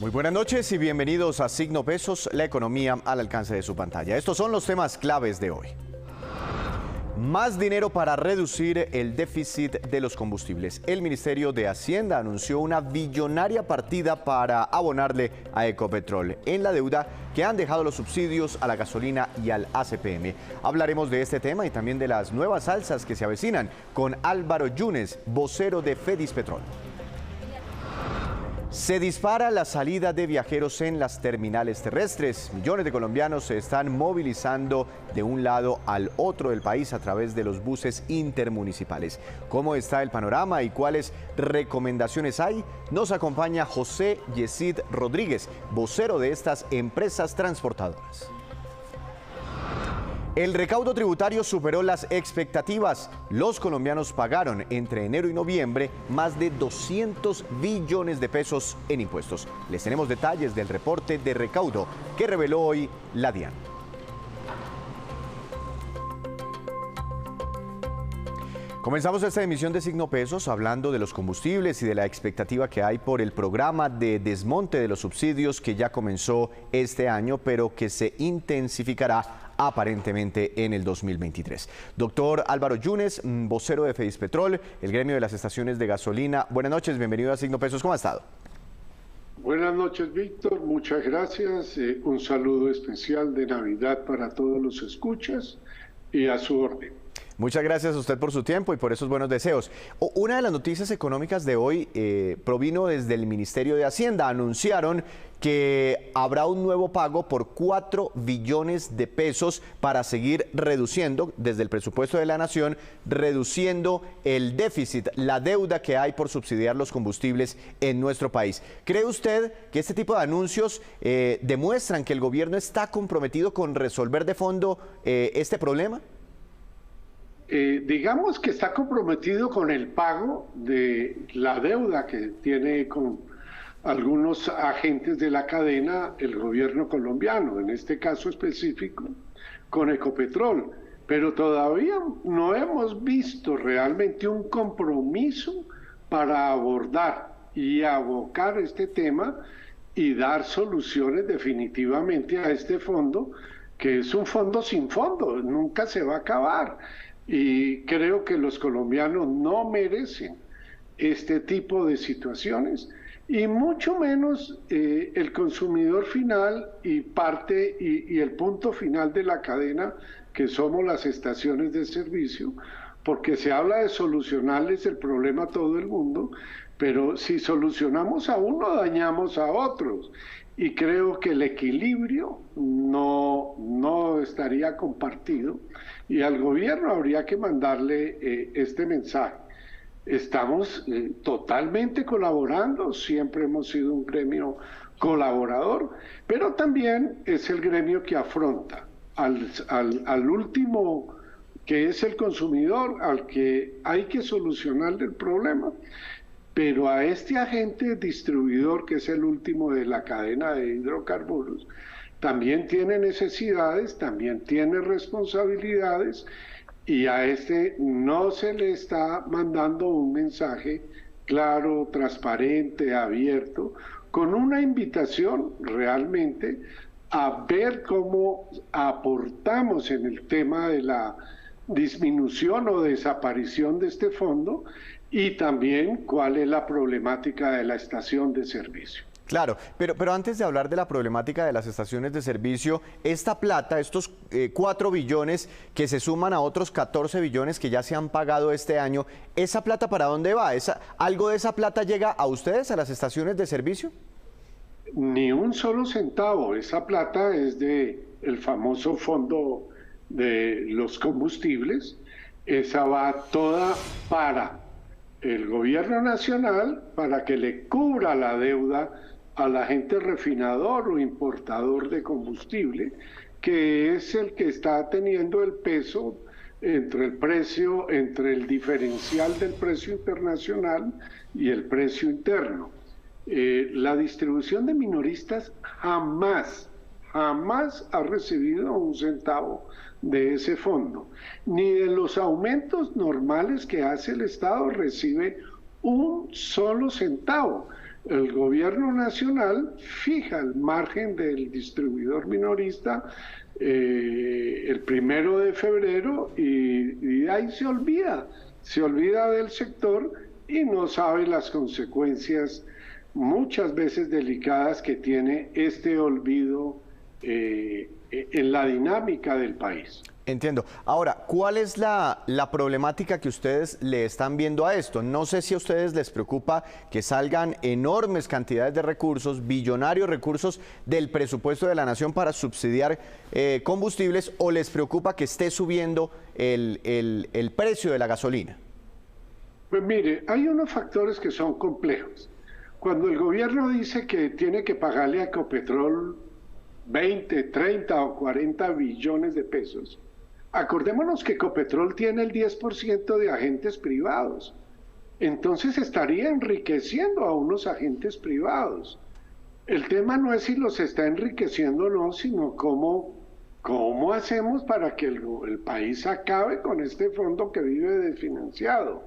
Muy buenas noches y bienvenidos a Signo Pesos, la economía al alcance de su pantalla. Estos son los temas claves de hoy. Más dinero para reducir el déficit de los combustibles. El Ministerio de Hacienda anunció una billonaria partida para abonarle a Ecopetrol en la deuda que han dejado los subsidios a la gasolina y al ACPM. Hablaremos de este tema y también de las nuevas alzas que se avecinan con Álvaro Yunes, vocero de Fedispetrol. Se dispara la salida de viajeros en las terminales terrestres. Millones de colombianos se están movilizando de un lado al otro del país a través de los buses intermunicipales. ¿Cómo está el panorama y cuáles recomendaciones hay? Nos acompaña José Yesid Rodríguez, vocero de estas empresas transportadoras. El recaudo tributario superó las expectativas. Los colombianos pagaron entre enero y noviembre más de 200 billones de pesos en impuestos. Les tenemos detalles del reporte de recaudo que reveló hoy la DIAN. Comenzamos esta emisión de Signo Pesos hablando de los combustibles y de la expectativa que hay por el programa de desmonte de los subsidios que ya comenzó este año, pero que se intensificará aparentemente en el 2023. Doctor Álvaro Yunes, vocero de Fedispetrol, el gremio de las estaciones de gasolina. Buenas noches, bienvenido a Signo Pesos. ¿Cómo ha estado? Buenas noches, Víctor. Muchas gracias. Un saludo especial de Navidad para todos los escuchas y a su orden. Muchas gracias a usted por su tiempo y por esos buenos deseos. Una de las noticias económicas de hoy provino desde el Ministerio de Hacienda. Anunciaron que habrá un nuevo pago por 4 billones de pesos para seguir reduciendo, desde el presupuesto de la Nación, reduciendo el déficit, la deuda que hay por subsidiar los combustibles en nuestro país. ¿Cree usted que este tipo de anuncios demuestran que el gobierno está comprometido con resolver de fondo este problema? Digamos que está comprometido con el pago de la deuda que tiene con algunos agentes de la cadena el gobierno colombiano, en este caso específico con Ecopetrol, pero todavía no hemos visto realmente un compromiso para abordar y abocar este tema y dar soluciones definitivamente a este fondo, que es un fondo sin fondo, nunca se va a acabar. Y creo que los colombianos no merecen este tipo de situaciones y mucho menos el consumidor final y parte y el punto final de la cadena que somos las estaciones de servicio, porque se habla de solucionarles el problema a todo el mundo, pero si solucionamos a uno dañamos a otros y creo que el equilibrio no estaría compartido. Y al gobierno habría que mandarle este mensaje. Estamos totalmente colaborando, siempre hemos sido un gremio colaborador, pero también es el gremio que afronta al último, que es el consumidor, al que hay que solucionarle el problema, pero a este agente distribuidor, que es el último de la cadena de hidrocarburos, también tiene necesidades, también tiene responsabilidades y a este no se le está mandando un mensaje claro, transparente, abierto, con una invitación realmente a ver cómo aportamos en el tema de la disminución o desaparición de este fondo y también cuál es la problemática de la estación de servicio. Claro, pero antes de hablar de la problemática de las estaciones de servicio, esta plata, estos 4 billones que se suman a otros 14 billones que ya se han pagado este año, ¿esa plata para dónde va? ¿Algo de esa plata llega a ustedes, a las estaciones de servicio? Ni un solo centavo. Esa plata es del famoso fondo de los combustibles. Esa va toda para el gobierno nacional, para que le cubra la deuda al agente refinador o importador de combustible, que es el que está teniendo el peso entre el precio, entre el diferencial del precio internacional y el precio interno. La distribución de minoristas jamás ha recibido un centavo de ese fondo, ni de los aumentos normales que hace el Estado recibe un solo centavo. el gobierno nacional fija el margen del distribuidor minorista el 1 de febrero y de ahí se olvida del sector y no sabe las consecuencias muchas veces delicadas que tiene este olvido en la dinámica del país. Entiendo. Ahora, ¿cuál es la problemática que ustedes le están viendo a esto? No sé si a ustedes les preocupa que salgan enormes cantidades de recursos, billonarios recursos del presupuesto de la nación para subsidiar combustibles, o les preocupa que esté subiendo el precio de la gasolina. Pues mire, hay unos factores que son complejos. Cuando el gobierno dice que tiene que pagarle a Ecopetrol 20, 30 o 40 billones de pesos, acordémonos que Ecopetrol tiene el 10% de agentes privados. Entonces estaría enriqueciendo a unos agentes privados. El tema no es si los está enriqueciendo o no, sino cómo hacemos para que el país acabe con este fondo que vive desfinanciado,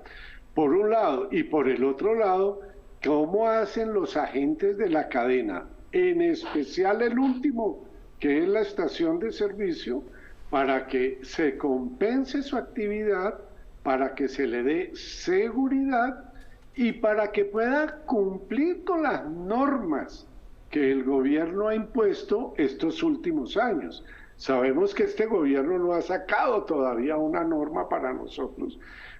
por un lado. Y por el otro lado, cómo hacen los agentes de la cadena, en especial el último, que es la estación de servicio, para que se compense su actividad, para que se le dé seguridad y para que pueda cumplir con las normas que el gobierno ha impuesto estos últimos años. Sabemos que este gobierno no ha sacado todavía una norma para nosotros,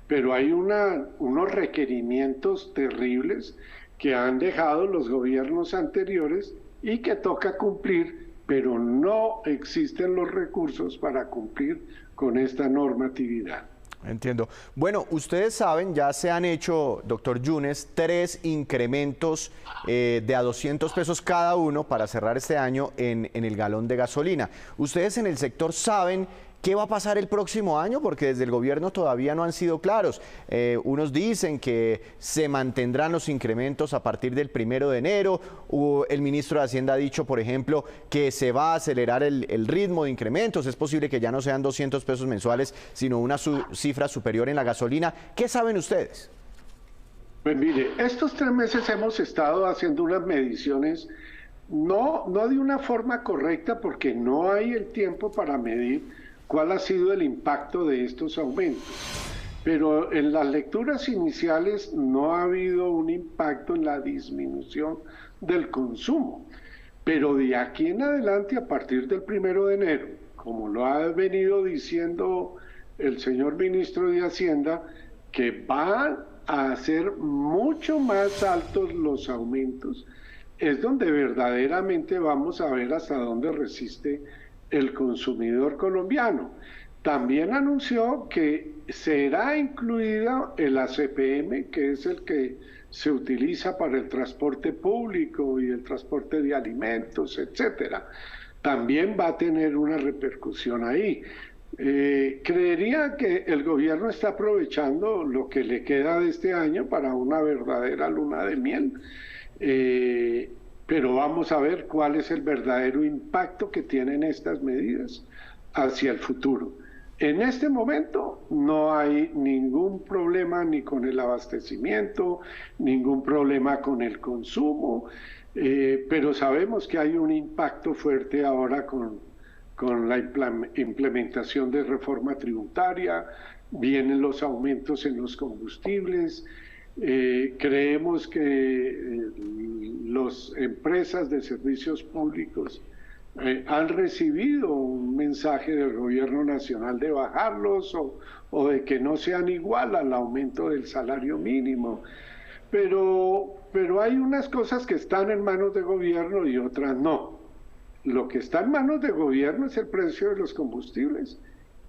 pero hay unos requerimientos terribles que han dejado los gobiernos anteriores y que toca cumplir, pero no existen los recursos para cumplir con esta normatividad. Entiendo. Bueno, ustedes saben, ya se han hecho, doctor Yunes, 3 incrementos de a 200 pesos cada uno para cerrar este año en el galón de gasolina. ¿Ustedes en el sector saben qué va a pasar el próximo año? Porque desde el gobierno todavía no han sido claros. Unos dicen que se mantendrán los incrementos a partir del 1 de enero. El ministro de Hacienda ha dicho, por ejemplo, que se va a acelerar el ritmo de incrementos. Es posible que ya no sean 200 pesos mensuales, sino una cifra superior en la gasolina. ¿Qué saben ustedes? Pues mire, estos 3 meses hemos estado haciendo unas mediciones, no de una forma correcta, porque no hay el tiempo para medir cuál ha sido el impacto de estos aumentos. Pero en las lecturas iniciales no ha habido un impacto en la disminución del consumo. Pero de aquí en adelante, a partir del 1 de enero, como lo ha venido diciendo el señor ministro de Hacienda, que van a ser mucho más altos los aumentos, es donde verdaderamente vamos a ver hasta dónde resiste el consumidor colombiano. También anunció que será incluida el ACPM, que es el que se utiliza para el transporte público y el transporte de alimentos, etcétera. También va a tener una repercusión ahí. Creería que el gobierno está aprovechando lo que le queda de este año para una verdadera luna de miel. Pero vamos a ver cuál es el verdadero impacto que tienen estas medidas hacia el futuro. En este momento no hay ningún problema ni con el abastecimiento, ningún problema con el consumo, pero sabemos que hay un impacto fuerte ahora con la implementación de reforma tributaria, vienen los aumentos en los combustibles. Creemos que las empresas de servicios públicos han recibido un mensaje del gobierno nacional de bajarlos o de que no sean igual al aumento del salario mínimo. Pero hay unas cosas que están en manos de gobierno y otras no. Lo que está en manos de gobierno es el precio de los combustibles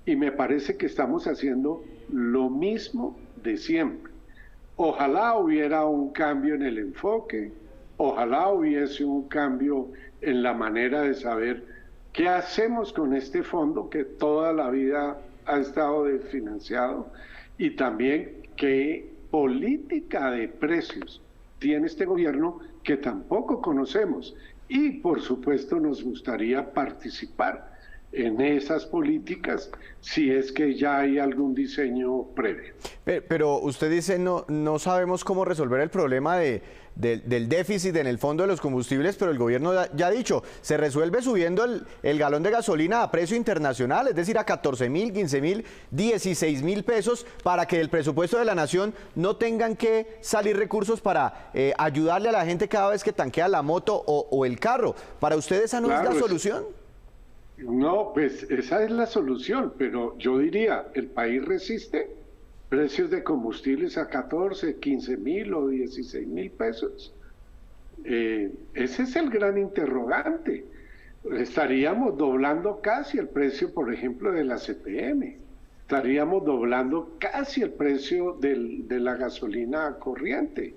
y me parece que estamos haciendo lo mismo de siempre. Ojalá hubiera un cambio en el enfoque, ojalá hubiese un cambio en la manera de saber qué hacemos con este fondo que toda la vida ha estado desfinanciado y también qué política de precios tiene este gobierno que tampoco conocemos y por supuesto nos gustaría participar en esas políticas si es que ya hay algún diseño previo. Pero usted dice no sabemos cómo resolver el problema del déficit en el fondo de los combustibles, pero el gobierno ya ha dicho, se resuelve subiendo el galón de gasolina a precio internacional, es decir, a 14.000, 15.000, 16.000 pesos, para que del presupuesto de la nación no tengan que salir recursos para ayudarle a la gente cada vez que tanquea la moto o el carro. ¿Para usted esa no es la solución? No, pues esa es la solución, pero yo diría, el país resiste precios de combustibles a 14, 15.000 o 16.000 pesos. Ese es el gran interrogante. Estaríamos doblando casi el precio, por ejemplo, de la CPM. Estaríamos doblando casi el precio de la gasolina corriente.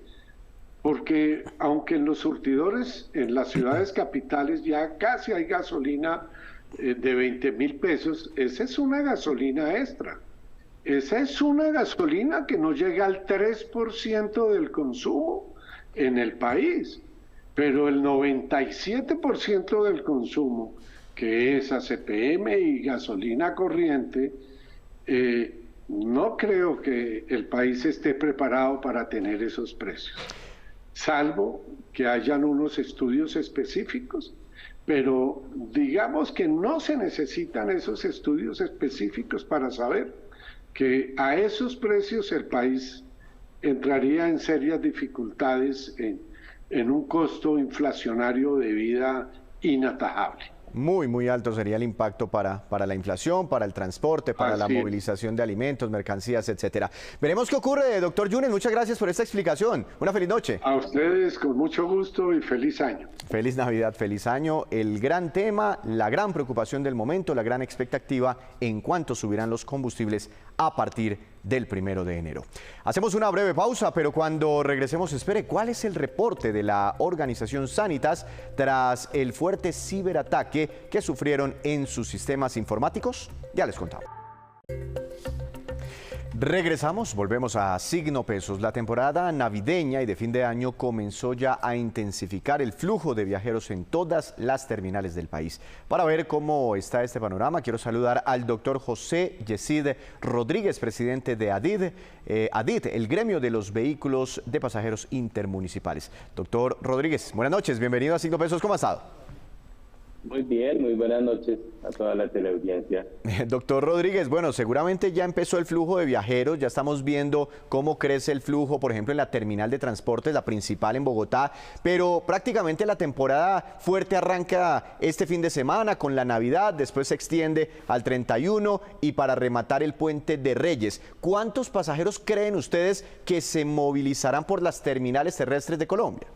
Porque aunque en los surtidores, en las ciudades capitales ya casi hay gasolina de 20.000 pesos, esa es una gasolina extra. Esa es una gasolina que no llega al 3% del consumo en el país, pero el 97% del consumo, que es ACPM y gasolina corriente, no creo que el país esté preparado para tener esos precios, salvo que hayan unos estudios específicos. Pero digamos que no se necesitan esos estudios específicos para saber que a esos precios el país entraría en serias dificultades en un costo inflacionario de vida inatajable. Muy alto sería el impacto para la inflación, para el transporte, para la movilización de alimentos, mercancías, etcétera. Veremos qué ocurre, doctor Yunes. Muchas gracias por esta explicación. Una feliz noche. A ustedes, con mucho gusto y feliz año. Feliz Navidad, feliz año. El gran tema, la gran preocupación del momento, la gran expectativa en cuánto subirán los combustibles a partir del 1 de enero. Hacemos una breve pausa, pero cuando regresemos, espere, ¿cuál es el reporte de la organización Sanitas tras el fuerte ciberataque que sufrieron en sus sistemas informáticos? Ya les contamos. Regresamos, volvemos a Signo Pesos. La temporada navideña y de fin de año comenzó ya a intensificar el flujo de viajeros en todas las terminales del país. Para ver cómo está este panorama, quiero saludar al doctor José Yesid Rodríguez, presidente de ADIT, el gremio de los vehículos de pasajeros intermunicipales. Doctor Rodríguez, buenas noches, bienvenido a Signo Pesos, ¿cómo ha estado? Muy bien, muy buenas noches a toda la teleaudiencia. Doctor Rodríguez, bueno, seguramente ya empezó el flujo de viajeros, ya estamos viendo cómo crece el flujo, por ejemplo, en la terminal de transportes, la principal en Bogotá, pero prácticamente la temporada fuerte arranca este fin de semana con la Navidad, después se extiende al 31 y para rematar el Puente de Reyes. ¿Cuántos pasajeros creen ustedes que se movilizarán por las terminales terrestres de Colombia?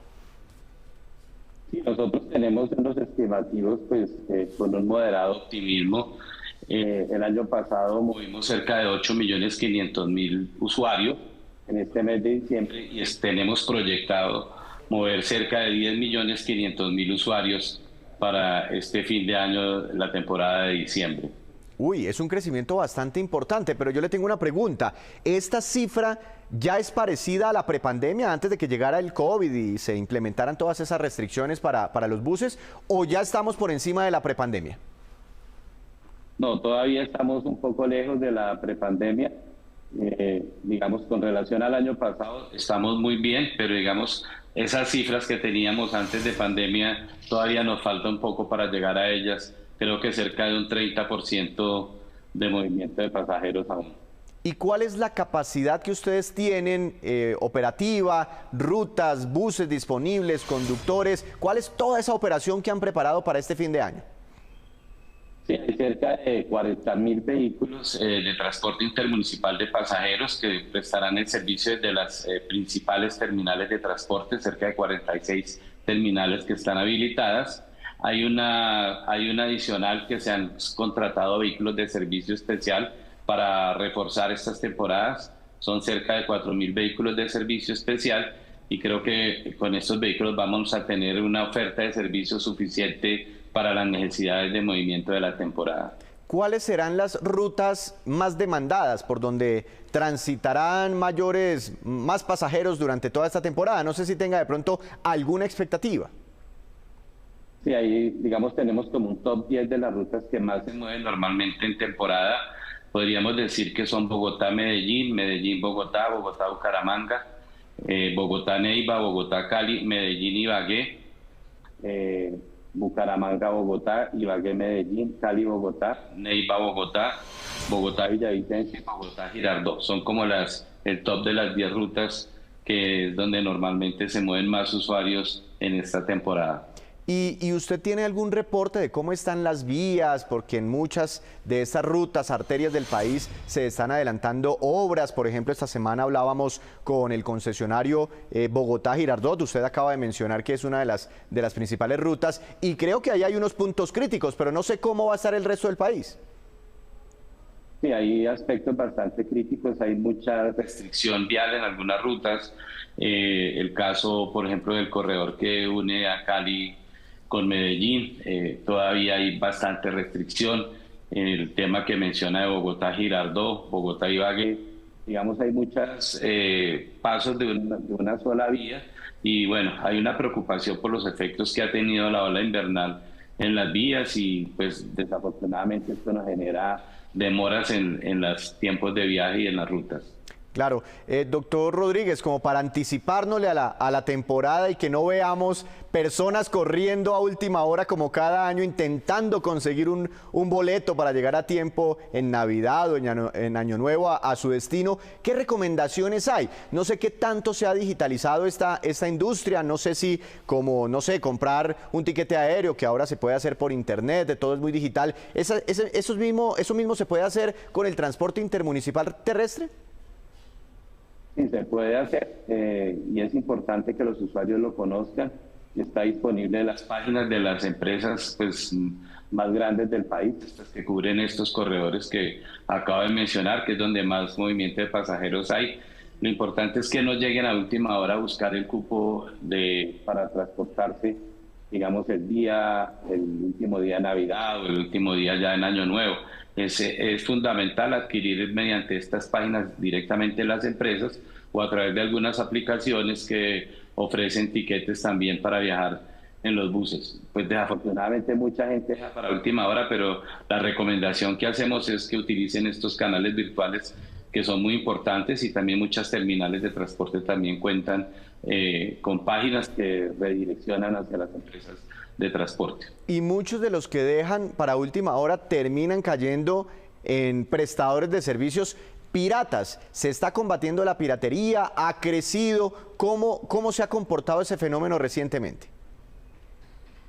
Sí, nosotros tenemos unos estimativos pues con un moderado optimismo. El año pasado movimos cerca de 8.500.000 usuarios en este mes de diciembre y tenemos proyectado mover cerca de 10.500.000 usuarios para este fin de año, la temporada de diciembre. Uy, es un crecimiento bastante importante, pero yo le tengo una pregunta. ¿Esta cifra ya es parecida a la prepandemia antes de que llegara el COVID y se implementaran todas esas restricciones para los buses, o ya estamos por encima de la prepandemia? No, todavía estamos un poco lejos de la prepandemia. Digamos, con relación al año pasado estamos muy bien, pero digamos, esas cifras que teníamos antes de pandemia todavía nos falta un poco para llegar a ellas. Creo que cerca de un 30% de movimiento de pasajeros aún. ¿Y cuál es la capacidad que ustedes tienen operativa, rutas, buses disponibles, conductores? ¿Cuál es toda esa operación que han preparado para este fin de año? Sí, hay cerca de 40.000 vehículos de transporte intermunicipal de pasajeros que prestarán el servicio de las principales terminales de transporte, cerca de 46 terminales que están habilitadas. Hay una adicional que se han contratado vehículos de servicio especial para reforzar estas temporadas. Son cerca de 4.000 vehículos de servicio especial y creo que con estos vehículos vamos a tener una oferta de servicio suficiente para las necesidades de movimiento de la temporada. ¿Cuáles serán las rutas más demandadas por donde transitarán más pasajeros durante toda esta temporada? No sé si tenga de pronto alguna expectativa. Sí, ahí, digamos, tenemos como un top 10 de las rutas que más se mueven normalmente en temporada. Podríamos decir que son Bogotá-Medellín, Medellín-Bogotá, Bogotá-Bucaramanga, Bogotá-Neiva, Bogotá-Cali, Medellín-Ibagué, Bucaramanga-Bogotá, Ibagué-Medellín, Cali-Bogotá, Neiva-Bogotá, Bogotá-Villavicencio y Bogotá-Girardot. Son como el top de las 10 rutas que es donde normalmente se mueven más usuarios en esta temporada. ¿Y usted tiene algún reporte de cómo están las vías? Porque en muchas de estas rutas, arterias del país, se están adelantando obras. Por ejemplo, esta semana hablábamos con el concesionario Bogotá-Girardot. Usted acaba de mencionar que es una de las principales rutas y creo que ahí hay unos puntos críticos, pero no sé cómo va a estar el resto del país. Sí, hay aspectos bastante críticos, hay mucha restricción vial en algunas rutas. El caso, por ejemplo, del corredor que une a Cali con Medellín, todavía hay bastante restricción. El tema que menciona de Bogotá-Girardot, Bogotá-Ibagué, digamos, hay muchos pasos de una sola vía y bueno, hay una preocupación por los efectos que ha tenido la ola invernal en las vías y pues desafortunadamente esto nos genera demoras en los tiempos de viaje y en las rutas. Claro, doctor Rodríguez, como para anticipárnosle a la temporada y que no veamos personas corriendo a última hora como cada año intentando conseguir un boleto para llegar a tiempo en Navidad o en Año Nuevo a su destino, ¿qué recomendaciones hay? No sé qué tanto se ha digitalizado esta industria, no sé si como, no sé, comprar un tiquete aéreo que ahora se puede hacer por internet, de todo es muy digital, ¿eso mismo se puede hacer con el transporte intermunicipal terrestre? Sí, se puede hacer y es importante que los usuarios lo conozcan. Está disponible en las páginas de las empresas pues, más grandes del país, estas que cubren estos corredores que acabo de mencionar, que es donde más movimiento de pasajeros hay. Lo importante es que no lleguen a última hora a buscar el cupo para transportarse, digamos, el último día de Navidad o el último día ya en Año Nuevo. Es fundamental adquirir mediante estas páginas directamente las empresas o a través de algunas aplicaciones que ofrecen tiquetes también para viajar en los buses. Pues desafortunadamente mucha gente deja para última hora, pero la recomendación que hacemos es que utilicen estos canales virtuales que son muy importantes y también muchas terminales de transporte también cuentan con páginas que redireccionan hacia las empresas de transporte. Y muchos de los que dejan para última hora terminan cayendo en prestadores de servicios piratas. ¿Se está combatiendo la piratería? ¿Ha crecido? ¿Cómo se ha comportado ese fenómeno recientemente?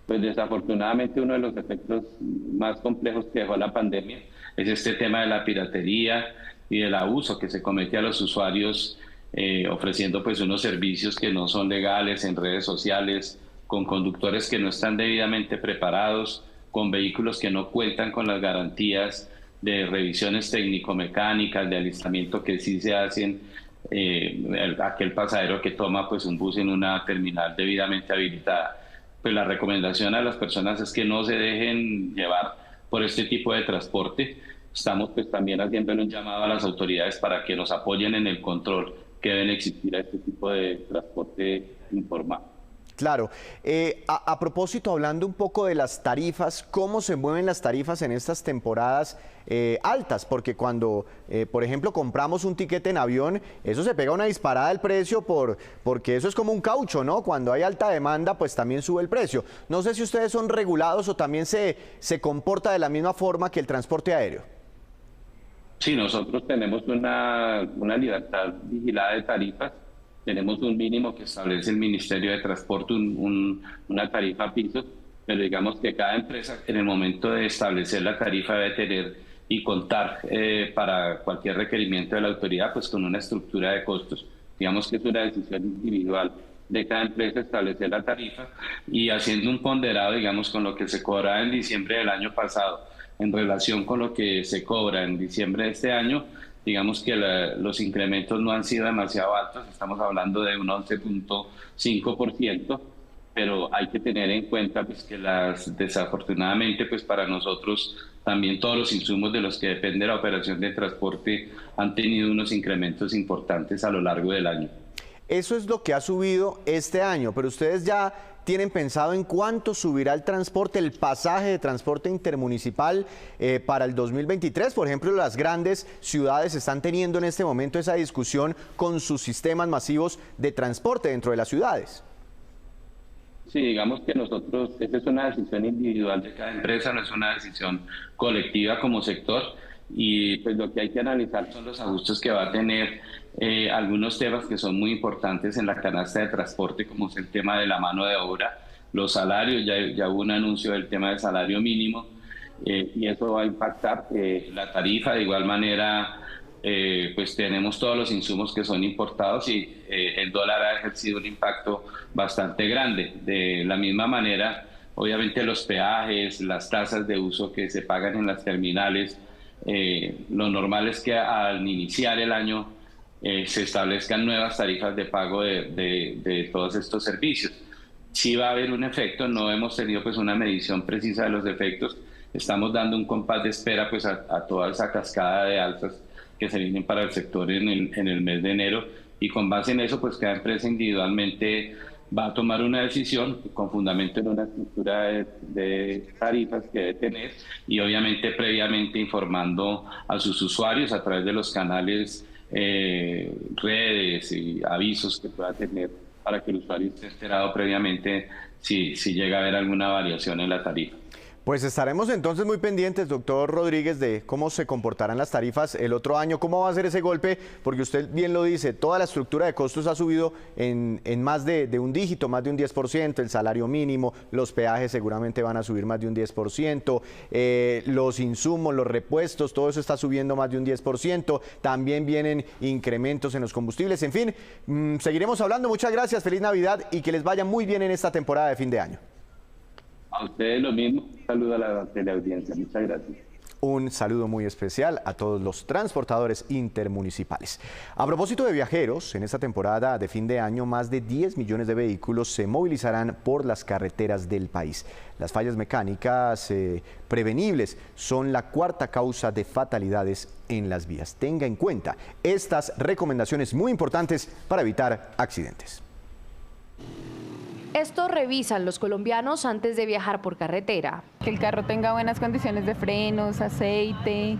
Pues desafortunadamente uno de los efectos más complejos que dejó la pandemia es este tema de la piratería y del abuso que se comete a los usuarios ofreciendo pues unos servicios que no son legales en redes sociales, con conductores que no están debidamente preparados, con vehículos que no cuentan con las garantías de revisiones técnico-mecánicas, de alistamiento que sí se hacen aquel pasajero que toma pues un bus en una terminal debidamente habilitada. Pues la recomendación a las personas es que no se dejen llevar por este tipo de transporte. Estamos pues también haciéndole un llamado a las autoridades para que nos apoyen en el control que deben existir a este tipo de transporte informal. Claro. A propósito, hablando un poco de las tarifas, ¿cómo se mueven las tarifas en estas temporadas altas? Porque cuando, por ejemplo, compramos un tiquete en avión, eso se pega una disparada del precio porque eso es como un caucho, ¿no? Cuando hay alta demanda, pues también sube el precio. No sé si ustedes son regulados o también se comporta de la misma forma que el transporte aéreo. Sí, nosotros tenemos una libertad vigilada de tarifas. Tenemos un mínimo que establece el Ministerio de Transporte, una tarifa piso, pero digamos que cada empresa en el momento de establecer la tarifa debe tener y contar para cualquier requerimiento de la autoridad pues con una estructura de costos. Digamos que es una decisión individual de cada empresa establecer la tarifa y haciendo un ponderado, digamos, con lo que se cobraba en diciembre del año pasado en relación con lo que se cobra en diciembre de este año. Digamos que los incrementos no han sido demasiado altos, estamos hablando de un 11.5%, pero hay que tener en cuenta pues, que desafortunadamente pues, para nosotros también todos los insumos de los que depende la operación de transporte han tenido unos incrementos importantes a lo largo del año. Eso es lo que ha subido este año, pero ustedes ya tienen pensado en cuánto subirá el transporte, el pasaje de transporte intermunicipal para el 2023. Por ejemplo, las grandes ciudades están teniendo en este momento esa discusión con sus sistemas masivos de transporte dentro de las ciudades. Sí, digamos que nosotros, esa es una decisión individual de cada empresa, no es una decisión colectiva como sector, y pues lo que hay que analizar son los ajustes que va a tener algunos temas que son muy importantes en la canasta de transporte, como es el tema de la mano de obra, los salarios, ya hubo un anuncio del tema del salario mínimo, y eso va a impactar la tarifa. De igual manera, pues tenemos todos los insumos que son importados y el dólar ha ejercido un impacto bastante grande. De la misma manera, obviamente los peajes, las tasas de uso que se pagan en las terminales, lo normal es que al iniciar el año se establezcan nuevas tarifas de pago de todos estos servicios. Sí va a haber un efecto, no hemos tenido pues una medición precisa de los efectos, estamos dando un compás de espera pues a toda esa cascada de alzas que se vienen para el sector en el mes de enero, y con base en eso pues cada empresa individualmente va a tomar una decisión con fundamento en una estructura de tarifas que debe tener, y obviamente previamente informando a sus usuarios a través de los canales, redes y avisos que pueda tener para que el usuario esté enterado previamente si llega a haber alguna variación en la tarifa. Pues estaremos entonces muy pendientes, doctor Rodríguez, de cómo se comportarán las tarifas el otro año, cómo va a ser ese golpe, porque usted bien lo dice, toda la estructura de costos ha subido en más de un dígito, más de un 10%, el salario mínimo, los peajes seguramente van a subir más de un 10%, los insumos, los repuestos, todo eso está subiendo más de un 10%, también vienen incrementos en los combustibles, en fin, seguiremos hablando. Muchas gracias, feliz Navidad y que les vaya muy bien en esta temporada de fin de año. A ustedes lo mismo, un saludo a la teleaudiencia, muchas gracias. Un saludo muy especial a todos los transportadores intermunicipales. A propósito de viajeros, en esta temporada de fin de año, más de 10 millones de vehículos se movilizarán por las carreteras del país. Las fallas mecánicas prevenibles son la cuarta causa de fatalidades en las vías. Tenga en cuenta estas recomendaciones muy importantes para evitar accidentes. Esto revisan los colombianos antes de viajar por carretera. Que el carro tenga buenas condiciones de frenos, aceite,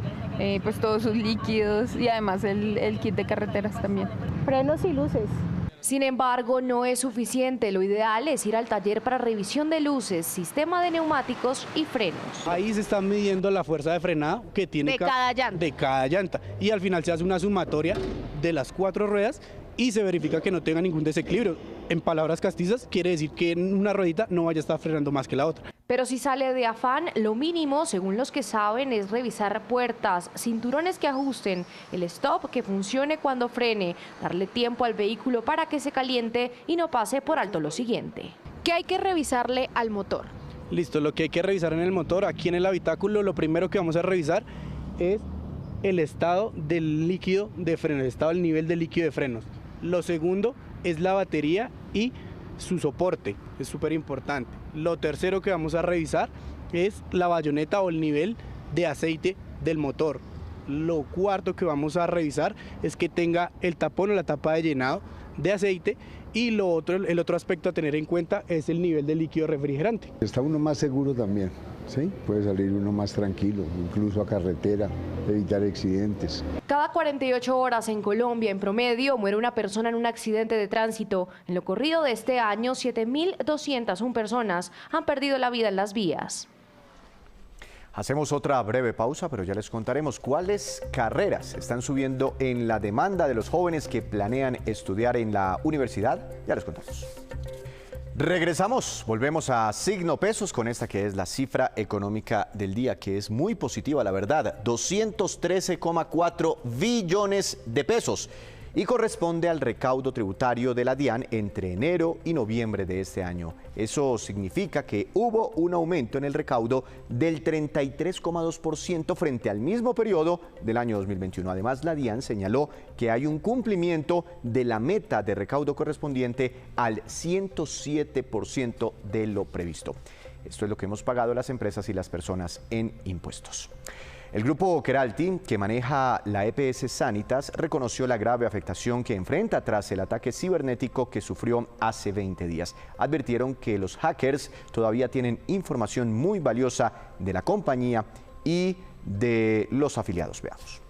pues todos sus líquidos y además el kit de carreteras también. Frenos y luces. Sin embargo, no es suficiente. Lo ideal es ir al taller para revisión de luces, sistema de neumáticos y frenos. Ahí se está midiendo la fuerza de frenado que tiene de cada llanta. Y al final se hace una sumatoria de las 4 ruedas y se verifica que no tenga ningún desequilibrio. En palabras castizas, quiere decir que una ruedita no vaya a estar frenando más que la otra. Pero si sale de afán, lo mínimo, según los que saben, es revisar puertas, cinturones que ajusten, el stop que funcione cuando frene, darle tiempo al vehículo para que se caliente y no pase por alto lo siguiente. ¿Qué hay que revisarle al motor? Listo, lo que hay que revisar en el motor, aquí en el habitáculo, lo primero que vamos a revisar es el estado del líquido de freno, el estado del nivel de líquido de frenos. Lo segundo es la batería y su soporte, es súper importante. Lo tercero que vamos a revisar es la bayoneta o el nivel de aceite del motor. Lo cuarto que vamos a revisar es que tenga el tapón o la tapa de llenado de aceite, y el otro aspecto a tener en cuenta es el nivel de líquido refrigerante. Está uno más seguro también, ¿sí? Puede salir uno más tranquilo, incluso a carretera, evitar accidentes. Cada 48 horas en Colombia, en promedio, muere una persona en un accidente de tránsito. En lo corrido de este año, 7.201 personas han perdido la vida en las vías. Hacemos otra breve pausa, pero ya les contaremos cuáles carreras están subiendo en la demanda de los jóvenes que planean estudiar en la universidad. Ya les contamos. Regresamos, volvemos a Signo Pesos con esta que es la cifra económica del día, que es muy positiva, la verdad, 213,4 billones de pesos. Y corresponde al recaudo tributario de la DIAN entre enero y noviembre de este año. Eso significa que hubo un aumento en el recaudo del 33,2% frente al mismo periodo del año 2021. Además, la DIAN señaló que hay un cumplimiento de la meta de recaudo correspondiente al 107% de lo previsto. Esto es lo que hemos pagado las empresas y las personas en impuestos. El grupo Keralty, que maneja la EPS Sanitas, reconoció la grave afectación que enfrenta tras el ataque cibernético que sufrió hace 20 días. Advirtieron que los hackers todavía tienen información muy valiosa de la compañía y de los afiliados. Veamos.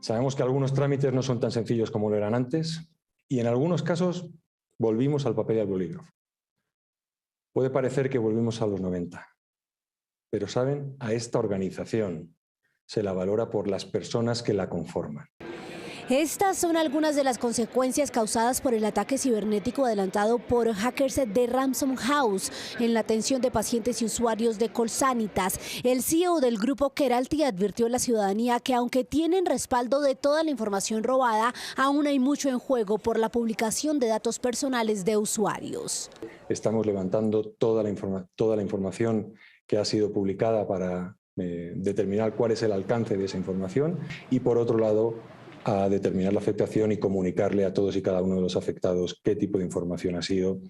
Sabemos que algunos trámites no son tan sencillos como lo eran antes y en algunos casos volvimos al papel y al bolígrafo. Puede parecer que volvimos a los 90. Pero, ¿saben? A esta organización se la valora por las personas que la conforman. Estas son algunas de las consecuencias causadas por el ataque cibernético adelantado por hackers de Ransom House en la atención de pacientes y usuarios de Colsanitas. El CEO del grupo Keralty advirtió a la ciudadanía que aunque tienen respaldo de toda la información robada, aún hay mucho en juego por la publicación de datos personales de usuarios. Estamos levantando toda la información que ha sido publicada para determinar cuál es el alcance de esa información y, por otro lado, a determinar la afectación y comunicarle a todos y cada uno de los afectados qué tipo de información ha sido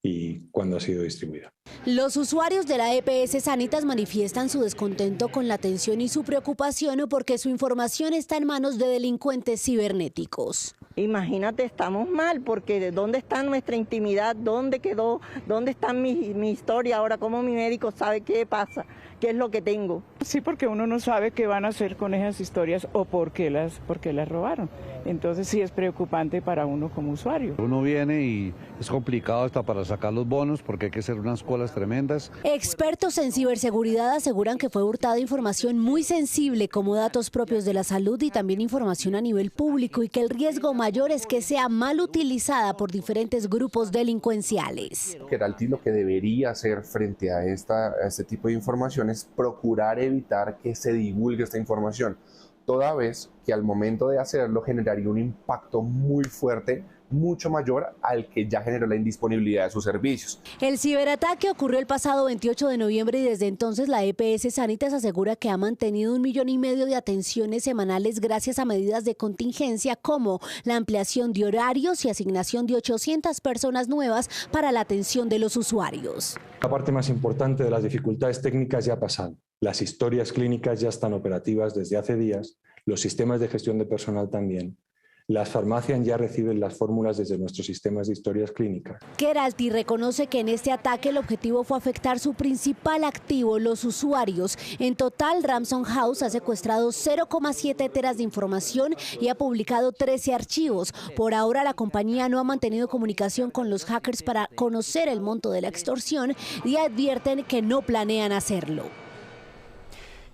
y cuándo ha sido distribuida. Los usuarios de la EPS Sanitas manifiestan su descontento con la atención y su preocupación porque su información está en manos de delincuentes cibernéticos. Imagínate, estamos mal porque ¿dónde está nuestra intimidad? ¿Dónde quedó? ¿Dónde está mi historia ahora? ¿Cómo mi médico sabe qué pasa? ¿Qué es lo que tengo? Sí, porque uno no sabe qué van a hacer con esas historias o por qué las robaron. Entonces sí es preocupante para uno como usuario. Uno viene y es complicado hasta para sacar los bonos porque hay que hacer unas colas tremendas. Expertos en ciberseguridad aseguran que fue hurtada información muy sensible como datos propios de la salud y también información a nivel público y que el riesgo mayor es que sea mal utilizada por diferentes grupos delincuenciales. Keralty lo que debería hacer frente a este tipo de información es procurar evitar que se divulgue esta información, toda vez que al momento de hacerlo generaría un impacto muy fuerte, mucho mayor al que ya generó la indisponibilidad de sus servicios. El ciberataque ocurrió el pasado 28 de noviembre y desde entonces la EPS Sanitas asegura que ha mantenido 1,5 millones de atenciones semanales gracias a medidas de contingencia como la ampliación de horarios y asignación de 800 personas nuevas para la atención de los usuarios. La parte más importante de las dificultades técnicas ya ha pasado. Las historias clínicas ya están operativas desde hace días, los sistemas de gestión de personal también. Las farmacias ya reciben las fórmulas desde nuestros sistemas de historias clínicas. Keralty reconoce que en este ataque el objetivo fue afectar su principal activo, los usuarios. En total, Ransom House ha secuestrado 0,7 teras de información y ha publicado 13 archivos. Por ahora, la compañía no ha mantenido comunicación con los hackers para conocer el monto de la extorsión y advierten que no planean hacerlo.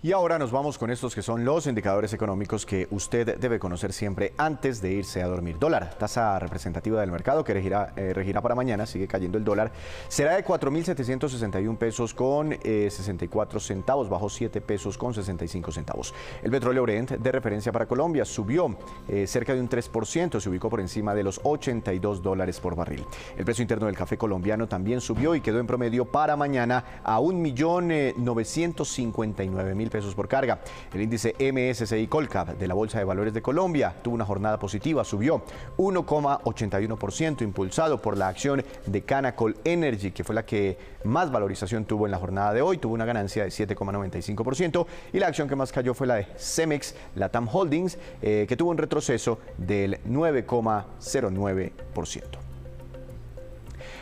Y ahora nos vamos con estos que son los indicadores económicos que usted debe conocer siempre antes de irse a dormir. Dólar, tasa representativa del mercado que regirá para mañana, sigue cayendo el dólar, será de 4.761 pesos con 64 centavos, bajó 7 pesos con 65 centavos. El petróleo Brent de referencia para Colombia subió cerca de un 3%, se ubicó por encima de los $82 por barril. El precio interno del café colombiano también subió y quedó en promedio para mañana a 1.959.000 pesos por carga. El índice MSCI Colcap de la Bolsa de Valores de Colombia tuvo una jornada positiva, subió 1,81%, impulsado por la acción de Canacol Energy, que fue la que más valorización tuvo en la jornada de hoy, tuvo una ganancia de 7,95%, y la acción que más cayó fue la de Cemex Latam Holdings, que tuvo un retroceso del 9,09%.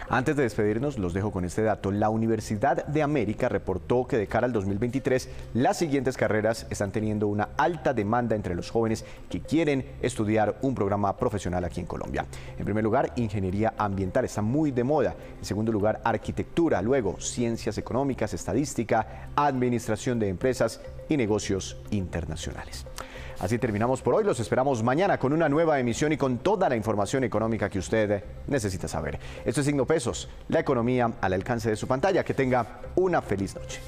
Antes de despedirnos, los dejo con este dato. La Universidad de América reportó que de cara al 2023, las siguientes carreras están teniendo una alta demanda entre los jóvenes que quieren estudiar un programa profesional aquí en Colombia. En primer lugar, ingeniería ambiental, está muy de moda. En segundo lugar, arquitectura. Luego, ciencias económicas, estadística, administración de empresas y negocios internacionales. Así terminamos por hoy, los esperamos mañana con una nueva emisión y con toda la información económica que usted necesita saber. Esto es Signo Pesos, la economía al alcance de su pantalla. Que tenga una feliz noche.